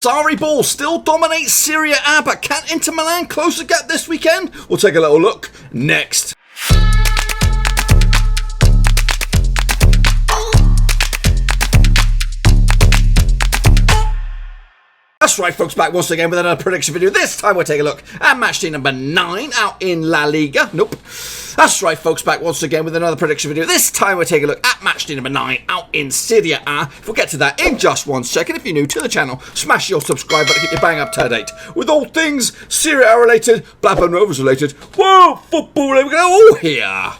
Sarri ball still dominates Serie A, but can Inter Milan close the gap this weekend? We'll take a little look next. That's right, folks, back once again with another prediction video. This time we'll take a look at matchday number 9 out in La Liga. Nope. That's right, folks, back once again with another prediction video. This time we'll take a look at matchday number 9 out in Serie A. We'll get to that in just 1 second. If you're new to the channel, smash your subscribe button, keep your bang up to date with all things Serie A related, Blackburn Rovers related. Whoa, football, we're going to all here.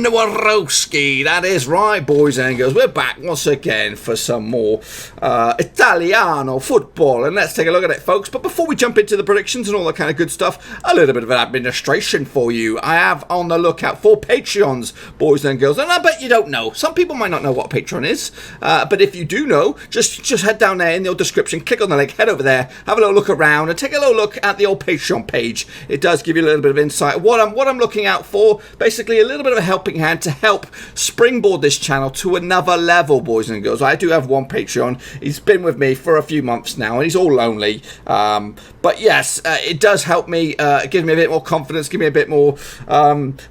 Warowski, that is right, boys and girls. We're back once again for some more Italiano football, and let's take a look at it, folks. But before we jump into the predictions and all that kind of good stuff, a little bit of an administration for you. I have on the lookout for Patreons, boys and girls, and I bet you don't know. Some people might not know what a Patreon is, but if you do know, just head down there in the description, click on the link, head over there, have a little look around, and take a little look at the old Patreon page. It does give you a little bit of insight. What I'm looking out for, basically a little bit of a helping hand to help springboard this channel to another level, boys and girls. I do have one Patreon. He's been with me for a few months now, and he's all lonely. But yes, it does help me, give me a bit more confidence, give me a bit more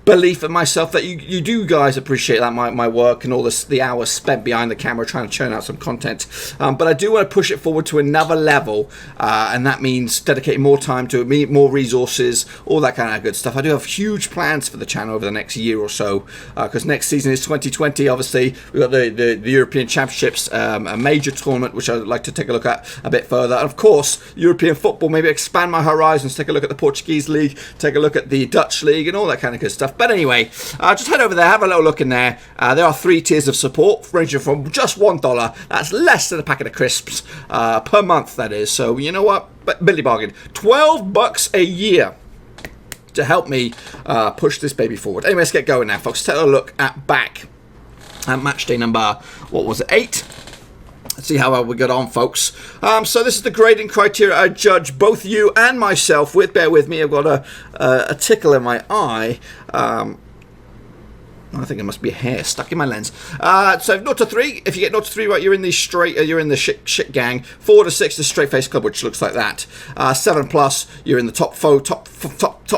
belief in myself that you do guys appreciate that my work and all the hours spent behind the camera trying to churn out some content. But I do want to push it forward to another level, and that means dedicating more time to it, more resources, all that kind of good stuff. I do have huge plans for the channel over the next year or so, because next season is 2020. Obviously, we've got the European Championships, a major tournament which I'd like to take a look at a bit further. And of course, European football, maybe expand my horizons, take a look at the Portuguese League, take a look at the Dutch League, and all that kind of good stuff. But anyway, just head over there, have a little look in there. There are 3 tiers of support, ranging from just $1. That's less than a packet of crisps per month, that is. So you know what? Billy bargain. $12 a year to help me push this baby forward. Anyway, let's get going now, folks. Take a look back at match day number, what was it, 8? Let's see how well we got on, folks. So this is the grading criteria I judge both you and myself with. Bear with me, I've got a tickle in my eye. I think it must be a hair stuck in my lens. So 0 to 3, if you get 0 to 3 right, you're in the shit gang. 4 to 6, the straight face club, which looks like that. 7 plus, you're in the top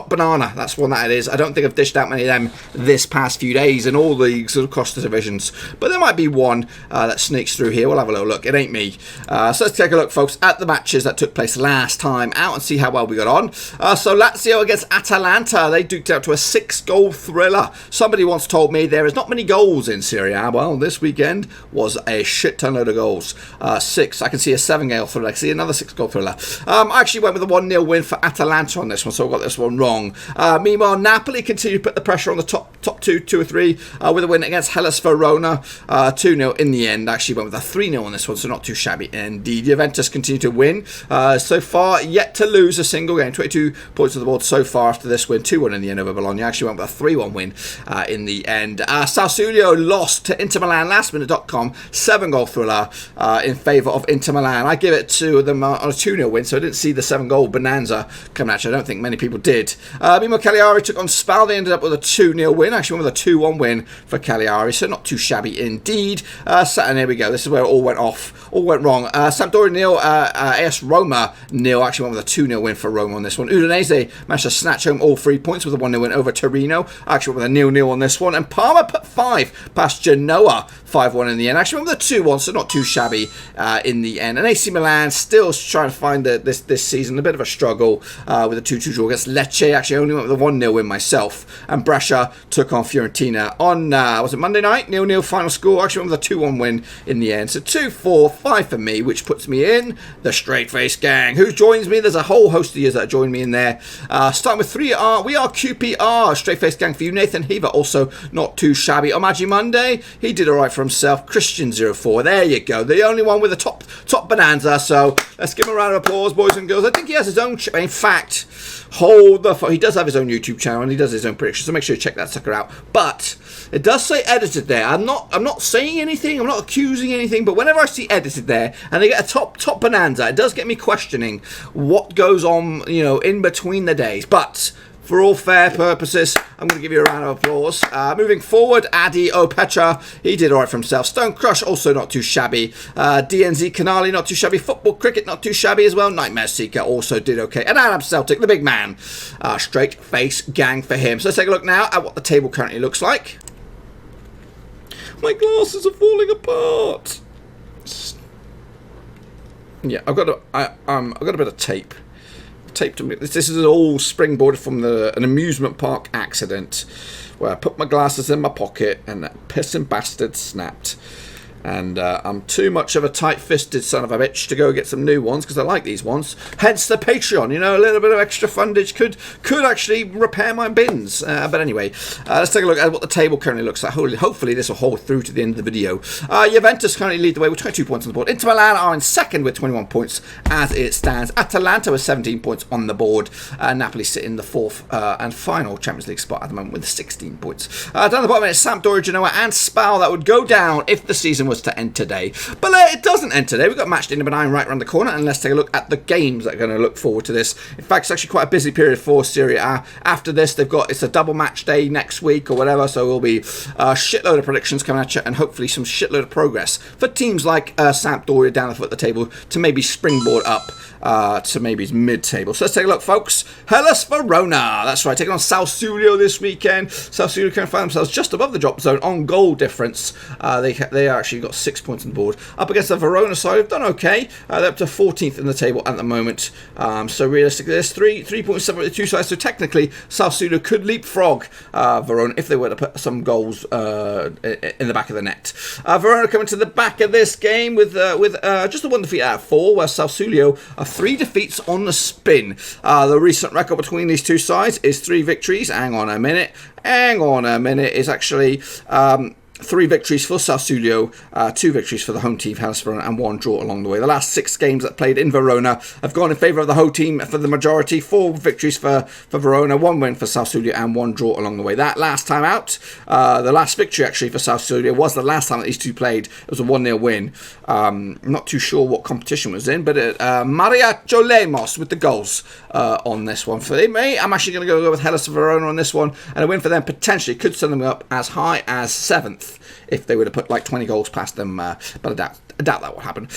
banana. That's one that it is. I don't think I've dished out many of them this past few days in all leagues across the divisions, but there might be one that sneaks through here. We'll have a little look. It ain't me. So let's take a look, folks, at the matches that took place last time out and see how well we got on. So Lazio against Atalanta, they duked out to a 6-goal thriller. Somebody once told me there is not many goals in Serie A. Well, this weekend was a shit ton load of goals. 6. I can see a 7-goal thriller. I can see another 6-goal thriller. I actually went with a 1-0 win for Atalanta on this one, so I got this one wrong. Meanwhile, Napoli continued to put the pressure on the top 2 or 3 with a win against Hellas Verona. 2-0 in the end. Actually went with a 3-0 on this one, so not too shabby indeed. Juventus continued to win. So far, yet to lose a single game. 22 points on the board so far after this win. 2-1 in the end over Bologna. Actually went with a 3-1 win in the end. Sassuolo lost to Inter Milan lastminute.com. 7-goal thriller in favour of Inter Milan. I give it to them on a 2-0 win, so I didn't see the 7-goal bonanza coming at you. I don't think many people did. Meanwhile, Cagliari took on SPAL. They ended up with a 2-0 win. Actually went with a 2-1 win for Cagliari, so not too shabby indeed. And here we go. This is where it all went off. All went wrong. Sampdoria 0, AS Roma 0. Actually went with a 2-0 win for Roma on this one. Udinese managed to snatch home all 3 points with a 1-0 win over Torino. Actually went with a 0-0 on this one. And Parma put 5 past Genoa. 5-1 in the end. Actually went with a 2-1, so not too shabby in the end. And AC Milan still trying to find this season a bit of a struggle with a 2-2 draw against Lecce. Actually only went with a 1-0 win myself. And Brescia took on Fiorentina on, was it Monday night? 0-0 final score. Actually went with a 2-1 win in the end. So 2, 4, 5 for me, which puts me in the straight face gang. Who joins me? There's a whole host of you that joined me in there. Starting with 3R, we are QPR. Straight face gang for you. Nathan Heaver, also not too shabby. Omaji Monday, he did alright for himself. Christian04, there you go. The only one with a top bonanza. So let's give him a round of applause, boys and girls. I think he has his own, in fact, he does have his own YouTube channel and he does his own predictions, so make sure you check that sucker out. But it does say edited there. I'm not saying anything, I'm not accusing anything, but whenever I see edited there and they get a top bonanza, it does get me questioning what goes on, in between the days. But for all fair purposes, I'm going to give you a round of applause. Moving forward, Adi Opecha, he did all right for himself. Stone Crush, also not too shabby. DNZ Canali, not too shabby. Football Cricket, not too shabby as well. Nightmare Seeker also did okay. And Adam Celtic, the big man. Straight face gang for him. So let's take a look now at what the table currently looks like. My glasses are falling apart. Yeah, I've got a bit of tape. Taped to me. This is all springboarded from an amusement park accident where I put my glasses in my pocket and that pissing bastard snapped. And I'm too much of a tight-fisted son of a bitch to go get some new ones because I like these ones. Hence the Patreon, you know, a little bit of extra fundage could actually repair my bins. But anyway, let's take a look at what the table currently looks like. Hopefully this will hold through to the end of the video. Juventus currently lead the way with 22 points on the board. Inter Milan are in second with 21 points as it stands. Atalanta with 17 points on the board. Napoli sit in the fourth and final Champions League spot at the moment with 16 points. Down the bottom it's Sampdoria, Genoa and SPAL that would go down if the season was to end today, but it doesn't end today. We've got Matchday number 9 right around the corner, and let's take a look at the games that are going to look forward to this. In fact, it's actually quite a busy period for Serie A. After this, it's a double match day next week or whatever, so we'll be a shitload of predictions coming at you, and hopefully some shitload of progress for teams like Sampdoria down the foot of the table to maybe springboard up to maybe mid-table. So let's take a look, folks. Hellas Verona, that's right, taking on Sassuolo this weekend. Sassuolo can find themselves just above the drop zone on goal difference. They actually got 6 points on the board. Up against the Verona side, have done okay. They're up to 14th in the table at the moment. So realistically, there's 3 points separate the two sides. So technically, Sassuolo could leapfrog Verona if they were to put some goals in the back of the net. Verona coming to the back of this game with just a 1 defeat out of 4, where Sassuolo are 3 defeats on the spin. The recent record between these two sides is 3 victories. Hang on a minute. Is actually 3 victories for Sassuolo, 2 victories for the home team, Hellas Verona, and 1 draw along the way. The last 6 games that played in Verona have gone in favour of the home team for the majority. 4 victories for Verona, 1 win for Sassuolo, and 1 draw along the way. That last time out, the last victory actually for Sassuolo was the last time that these two played. It was a 1-0 win. Not too sure what competition was in, but Maria Jolemos with the goals on this one. For me, I'm actually going to go with Hellas Verona on this one, and a win for them potentially could send them up as high as 7th. If they were to put like 20 goals past them, but I doubt that will happen.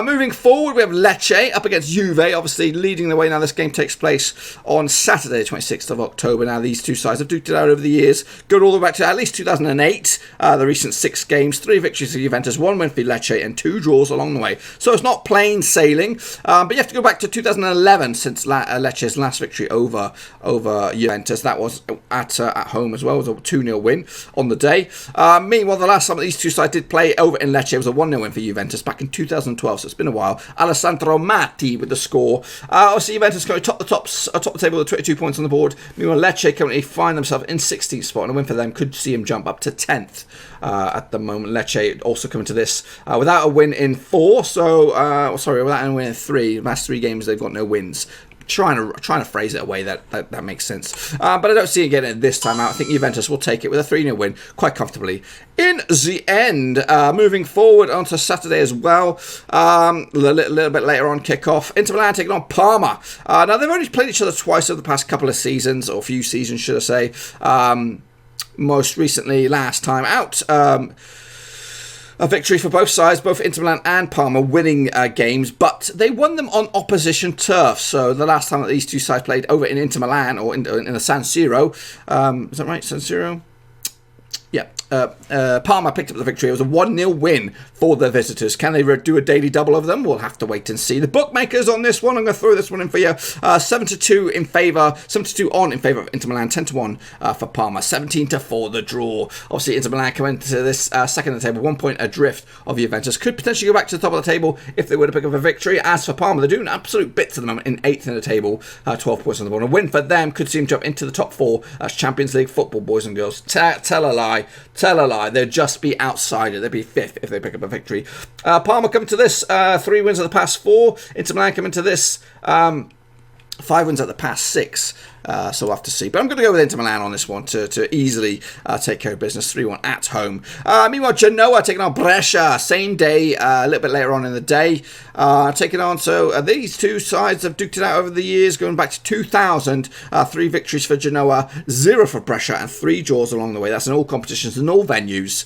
Moving forward, we have Lecce up against Juve, obviously leading the way. Now this game takes place on Saturday, 26th of October. Now these two sides have duked it out over the years, going all the way back to at least 2008. The recent 6 games, 3 victories for Juventus, 1 win for Lecce, and 2 draws along the way. So it's not plain sailing, but you have to go back to 2011 since Lecce's last victory over Juventus. That was at home as well. It was a 2-0 win on the day. Meanwhile, the last time that these two sides did play over in Lecce was a 1-0 win for Juventus back in 2012, so it's been a while. Alessandro Matti with the score. Obviously, Juventus currently top the table with 22 points on the board. Meanwhile, Lecce currently find themselves in 16th spot, and a win for them could see them jump up to 10th at the moment. Lecce also coming to this without a win in 4, without a win in 3. The last 3 games they've got no wins. Trying to phrase it a way that makes sense. But I don't see it getting it this time out. I think Juventus will take it with a 3-0 win quite comfortably. In the end, moving forward onto Saturday as well, a little bit later on kick-off, Inter Milan taking on Parma. Now, they've only played each other twice over the past couple of seasons, or few seasons, should I say. Most recently, last time out, a victory for both sides, both Inter Milan and Parma winning games, but they won them on opposition turf. So the last time that these two sides played over in Inter Milan, or in the San Siro, is that right, San Siro? Yeah, Parma picked up the victory. It was a 1-0 win for the visitors. Can they do a daily double of them? We'll have to wait and see. The bookmakers on this one, I'm going to throw this one in for you. 7-2 in favour, 7-2 in favour of Inter Milan, 10-1 for Parma, 17-4 the draw. Obviously, Inter Milan come into this second of the table, 1 point adrift of Juventus. Could potentially go back to the top of the table if they were to pick up a victory. As for Parma, they're doing absolute bits at the moment in 8th in the table, 12 points on the board. A win for them could see them jump into the top 4. That's Champions League football, boys and girls. Tell a lie. They'd just be outside it. They'd be 5th if they pick up a victory. Parma come to this, 3 wins of the past 4. Inter Milan come into this, 5 wins out of the past 6. So we'll have to see. But I'm going to go with Inter Milan on this one to easily take care of business. 3-1 at home. Meanwhile, Genoa taking on Brescia. Same day, a little bit later on in the day. Taking on, so these two sides have duked it out over the years, going back to 2000. 3 victories for Genoa, 0 for Brescia, and 3 draws along the way. That's in all competitions and all venues.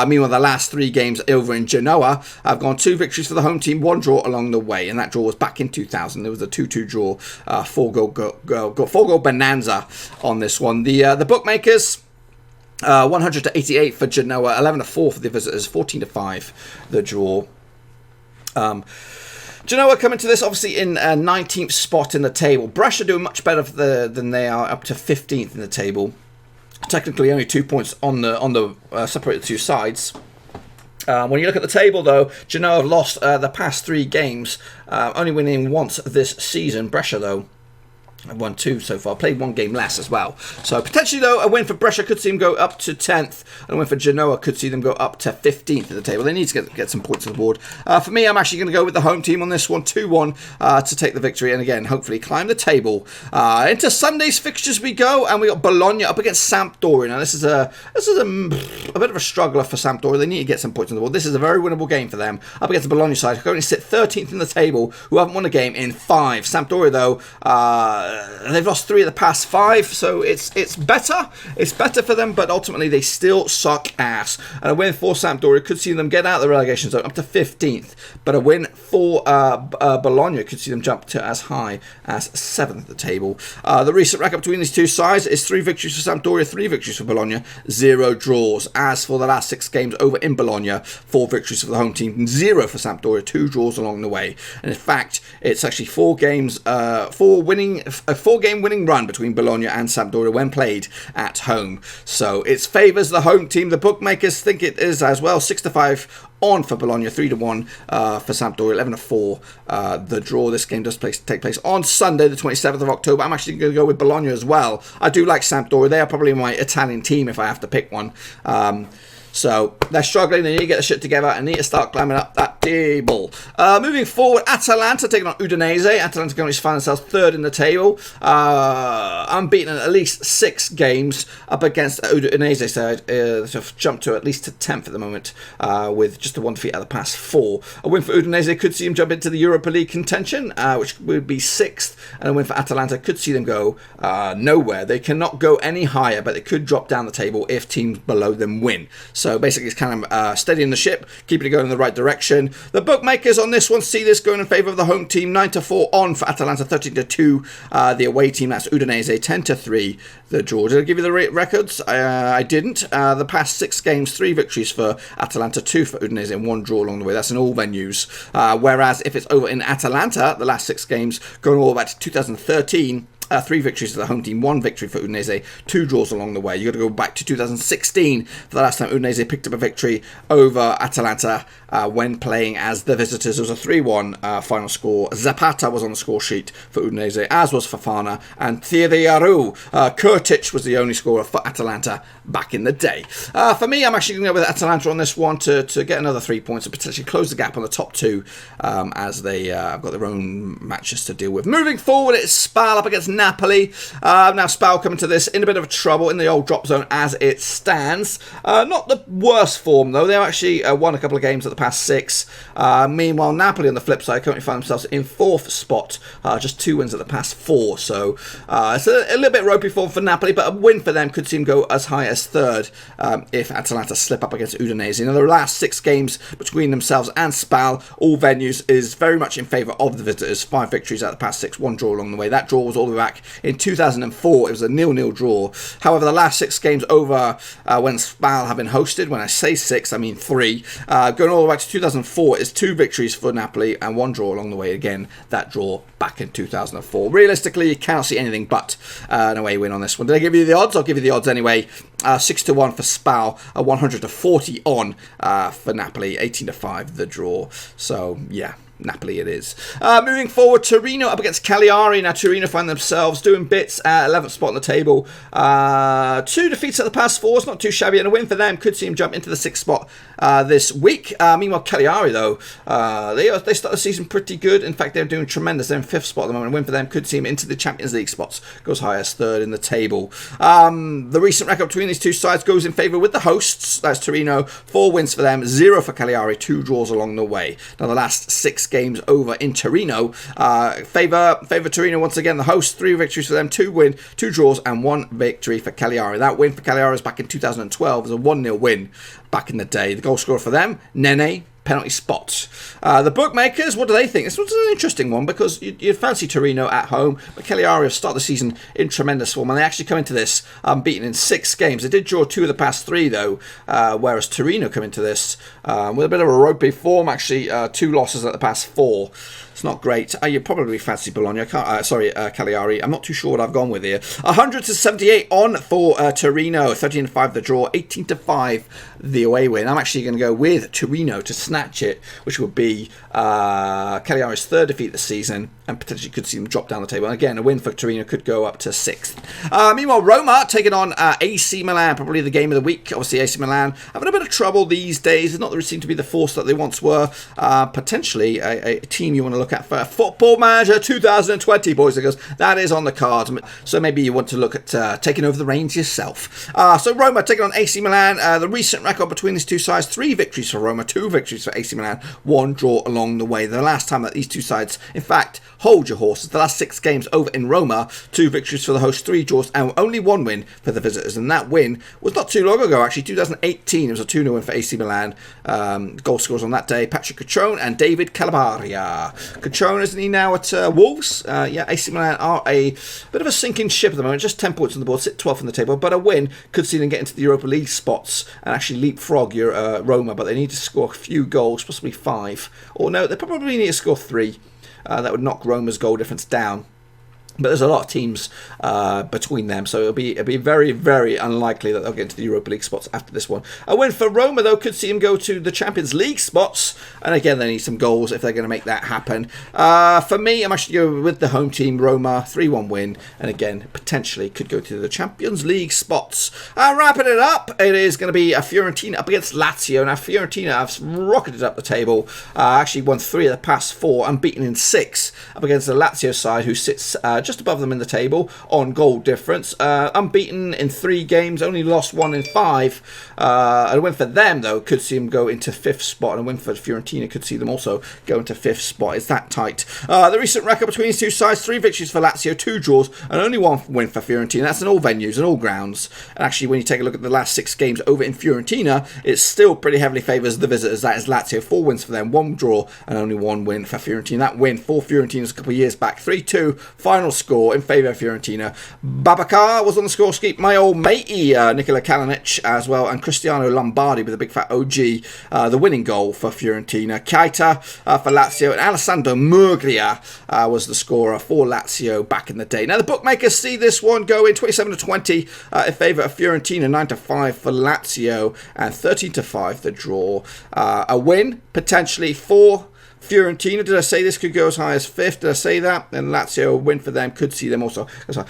Meanwhile, the last 3 games over in Genoa have gone 2 victories for the home team, 1 draw along the way, and that draw was back in 2000. There was a 2-2 draw, 4-goal bonanza on this one. The bookmakers, 100 to 88 for Genoa, 11 to 4 for the visitors, 14 to 5 the draw. Genoa coming to this obviously in 19th spot in the table. Brescia doing much better than they are, up to 15th in the table. Technically only 2 points on the separated 2 sides. When you look at the table, though, Genoa have lost the past 3 games, only winning once this season. Brescia, though, I've won 2 so far. Played 1 game less as well. So potentially, though, a win for Brescia could see them go up to 10th. And a win for Genoa could see them go up to 15th in the table. They need to get some points on the board. For me, I'm actually going to go with the home team on this one. 2-1 to take the victory. And again, hopefully climb the table. Into Sunday's fixtures we go. And we got Bologna up against Sampdoria. Now, this is a bit of a struggler for Sampdoria. They need to get some points on the board. This is a very winnable game for them. Up against the Bologna side, who currently sit 13th in the table, who haven't won a game in 5. Sampdoria, though, they've lost 3 of the past 5, so it's better. It's better for them, but ultimately they still suck ass. And a win for Sampdoria could see them get out of the relegation zone up to 15th, but a win for Bologna could see them jump to as high as 7th at the table. The recent record between these two sides is 3 victories for Sampdoria, 3 victories for Bologna, 0 draws. As for the last 6 games over in Bologna, 4 victories for the home team, 0 for Sampdoria, 2 draws along the way. And in fact, it's actually 4 games, 4-game winning run between Bologna and Sampdoria when played at home. So it favours the home team. The bookmakers think it is as well. 6 to 5 on for Bologna, 3-1 for Sampdoria, 11 to 4 the draw. This game does take place on Sunday, the 27th of October. I'm actually going to go with Bologna as well. I do like Sampdoria. They are probably my Italian team if I have to pick one. So they're struggling. They need to get the shit together and need to start climbing up that table. Moving forward, Atalanta taking on Udinese. Atalanta currently find themselves 3rd in the table. Unbeaten in at least 6 games up against Udinese side. They've jumped to at least to 10th at the moment with just a 1 defeat out of the past 4. A win for Udinese could see them jump into the Europa League contention, which would be 6th. And a win for Atalanta could see them go nowhere. They cannot go any higher, but they could drop down the table if teams below them win. So basically it's kind of steadying the ship, keeping it going in the right direction. The bookmakers on this one see this going in favour of the home team. 9 to 4 on for Atalanta, 13 to 2 the away team. That's Udinese, 10 to 3 the draw. Did I give you the records? I didn't. The past 6 games, 3 victories for Atalanta, 2 for Udinese, and 1 draw along the way. That's in all venues. Whereas if it's over in Atalanta, the last 6 games going all the way back to 2013. 3 victories for the home team, 1 victory for Udinese, 2 draws along the way. You've got to go back to 2016 for the last time Udinese picked up a victory over Atalanta when playing as the visitors. It was a 3-1 final score. Zapata was on the score sheet for Udinese, as was Fofana, and Thierry Kurtic was the only scorer for Atalanta back in the day. For me, I'm actually going to go with Atalanta on this one to get another 3 points and potentially close the gap on the top 2 as they have got their own matches to deal with. Moving forward, it's SPAL up against Napoli. Now SPAL coming to this in a bit of trouble in the old drop zone as it stands. Not the worst form though. They've actually won a couple of games at the past 6. Meanwhile, Napoli on the flip side currently find themselves in 4th spot. Just 2 wins at the past 4. So it's a little bit ropey form for Napoli, but a win for them could see them go as high as 3rd if Atalanta slip up against Udinese. The last 6 games between themselves and SPAL, all venues, is very much in favour of the visitors. 5 victories out of the past 6, 1 draw along the way. That draw was all the way back in 2004. It was a 0-0 draw. However, the last 6 games over when SPAL have been hosted, when I say 6, I mean 3, going all the way back to 2004, is 2 victories for Napoli and 1 draw along the way. Again, that draw back in 2004. Realistically, you cannot see anything but an away win on this one. Did I give you the odds? I'll give you the odds anyway. 6 to 1 for SPAL, 100 to 40 on for Napoli, 18 to 5 the draw. So yeah, Napoli it is. Moving forward, Torino up against Cagliari. Now Torino find themselves doing bits at 11th spot on the table. 2 defeats at the past 4. It's not too shabby, and a win for them could see them jump into the 6th spot this week. Meanwhile, Cagliari, though, they start the season pretty good. In fact, they're doing tremendous. They're in 5th spot at the moment. A win for them could see them into the Champions League spots. Goes high as 3rd in the table. The recent record between these two sides goes in favour with the hosts. That's Torino. 4 wins for them, 0 for Cagliari, 2 draws along the way. Now, the last 6 games over in Torino favour Torino once again. The hosts, 3 victories for them, 2 draws, and 1 victory for Cagliari. That win for Cagliari was back in 2012. It was a 1-0 win back in the day. The goal scorer for them, Nene, penalty spot. The bookmakers, what do they think? This one's an interesting one because you'd fancy Torino at home, but Cagliari have started the season in tremendous form, and they actually come into this beaten in 6 games. They did draw 2 of the past 3 though, whereas Torino come into this with a bit of a ropey form. Actually, 2 losses at the past 4. It's not great. You probably fancy Bologna. Cagliari. I'm not too sure what I've gone with here. 100-78 on for Torino. 13-5 the draw. 18-5 the away win. I'm actually going to go with Torino to snatch it, which would be Cagliari's 3rd defeat this season, and potentially could see them drop down the table. And again, a win for Torino could go up to 6th. Meanwhile, Roma taking on AC Milan, probably the game of the week. Obviously, AC Milan having a bit of trouble these days. They're not really seem to be the force that they once were. Potentially a team you want to look at for Football Manager 2020, boys and girls. That is on the cards. So maybe you want to look at taking over the reins yourself. So Roma taking on AC Milan. The recent record between these two sides, 3 victories for Roma, 2 victories for AC Milan, 1 draw along the way. The last time that these two sides, in fact, hold your horses. The last 6 games over in Roma, 2 victories for the host, 3 draws, and only 1 win for the visitors. And that win was not too long ago, actually, 2018. It was a 2-0 win for AC Milan. Goal scorers on that day, Patrick Cutrone and David Calabria. Cutrone, isn't he now at Wolves? AC Milan are a bit of a sinking ship at the moment. Just 10 points on the board, sit 12th on the table, but a win could see them get into the Europa League spots and actually leapfrog your Roma, but they need to score a few goals, possibly 5. Or no, they probably need to score 3. That would knock Roma's goal difference down. But there's a lot of teams between them, so it'll be very, very unlikely that they'll get into the Europa League spots after this one. A win for Roma, though, could see them go to the Champions League spots, and again, they need some goals if they're going to make that happen. For me, I'm actually going with the home team, Roma, 3-1 win, and again, potentially could go to the Champions League spots. Wrapping it up, it is going to be a Fiorentina up against Lazio. Now, Fiorentina have rocketed up the table, actually won 3 of the past 4, unbeaten in 6, up against the Lazio side, who sits just above them in the table on goal difference. Unbeaten in 3 games, only lost 1 in 5. A win for them, though, could see them go into 5th spot, and a win for Fiorentina could see them also go into 5th spot. It's that tight. The recent record between these two sides, 3 victories for Lazio, 2 draws, and only 1 win for Fiorentina. That's in all venues and all grounds. And actually, when you take a look at the last 6 games over in Fiorentina, it still pretty heavily favours the visitors. That is Lazio, 4 wins for them, 1 draw, and only 1 win for Fiorentina. That win for Fiorentina was a couple of years back, 3-2, final score in favour of Fiorentina. Babacar was on the score sheet. My old matey, Nikola Kalinic, as well, and Cristiano Lombardi with a big fat OG, the winning goal for Fiorentina. Keita for Lazio, and Alessandro Murglia was the scorer for Lazio back in the day. Now, the bookmakers see this one going 27-20 in favour of Fiorentina, 9-5 for Lazio, and 13-5 the draw. A win, potentially, for Fiorentina. Did I say this could go as high as 5th? Did I say that? And Lazio, win for them, could see them also.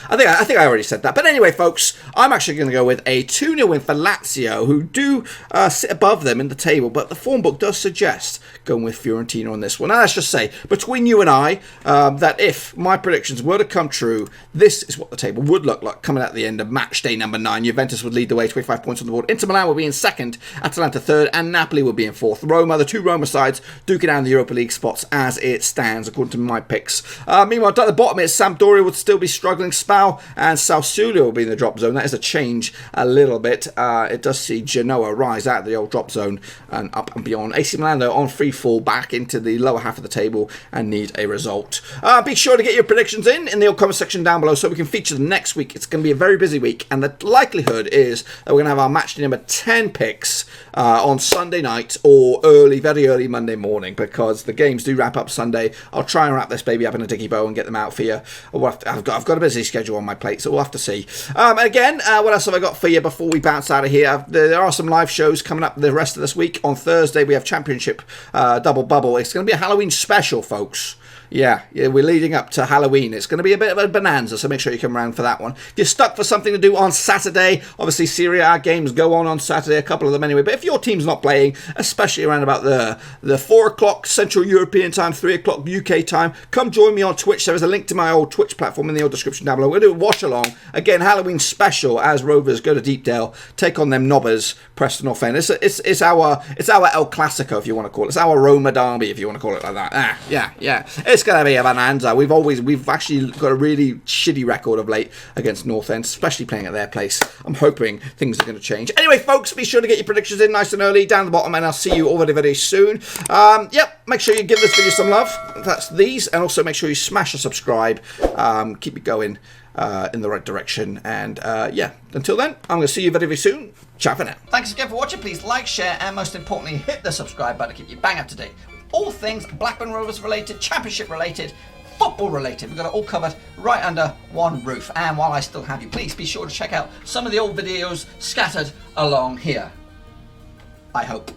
I think I already said that. But anyway, folks, I'm actually going to go with a 2-0 win for Lazio, who do sit above them in the table. But the form book does suggest going with Fiorentina on this one. Now, let's just say, between you and I, that if my predictions were to come true, this is what the table would look like coming at the end of match day number 9. Juventus would lead the way, 25 points on the board. Inter Milan would be in 2nd, Atalanta 3rd, and Napoli would be in 4th. Roma, the 2 Roma sides, duking down the Europa League spots as it stands, according to my picks. Meanwhile, down at the bottom, it's Sampdoria would still be struggling. SPAL and Sassuolo will be in the drop zone. That is a change a little bit. It does see Genoa rise out of the old drop zone and up and beyond. AC Milan, though, on free fall back into the lower half of the table and need a result. Be sure to get your predictions in the comment section down below so we can feature them next week. It's going to be a very busy week, and the likelihood is that we're going to have our match day number 10 picks on Sunday night or very early Monday morning, because the games do wrap up Sunday. I'll try and wrap this baby up in a dicky bow and get them out for you. I've got a busy schedule on my plate, so we'll have to see. Again, what else have I got for you before we bounce out of here? There are some live shows coming up the rest of this week. On Thursday, we have Championship Double Bubble. It's going to be a Halloween special, folks. Yeah, we're leading up to Halloween. It's going to be a bit of a bonanza, so make sure you come around for that one. If you're stuck for something to do on Saturday, obviously Serie A games go on Saturday, a couple of them anyway, but if your team's not playing, especially around about the 4 o'clock Central European time, 3 o'clock UK time, come join me on Twitch. There is a link to my old Twitch platform in the old description down below. We'll do a watch along. Again, Halloween special as Rovers go to Deepdale, take on them knobbers, Preston North End. It's our El Clasico, if you want to call it. It's our Roma derby, if you want to call it like that. Yeah. It's going to be a bonanza. We've actually got a really shitty record of late against North End, especially playing at their place. I'm hoping things are going to change. Anyway, folks, be sure to get your predictions in nice and early down the bottom, and I'll see you all very soon. Make sure you give this video some love. That's these, and also make sure you smash a subscribe. Keep it going in the right direction, and until then, I'm going to see you very soon. Ciao for now. Thanks again for watching. Please like, share, and most importantly, hit the subscribe button to keep you bang up to date. All things Blackburn Rovers related, Championship related, football related. We've got it all covered right under one roof. And while I still have you, please be sure to check out some of the old videos scattered along here. I hope.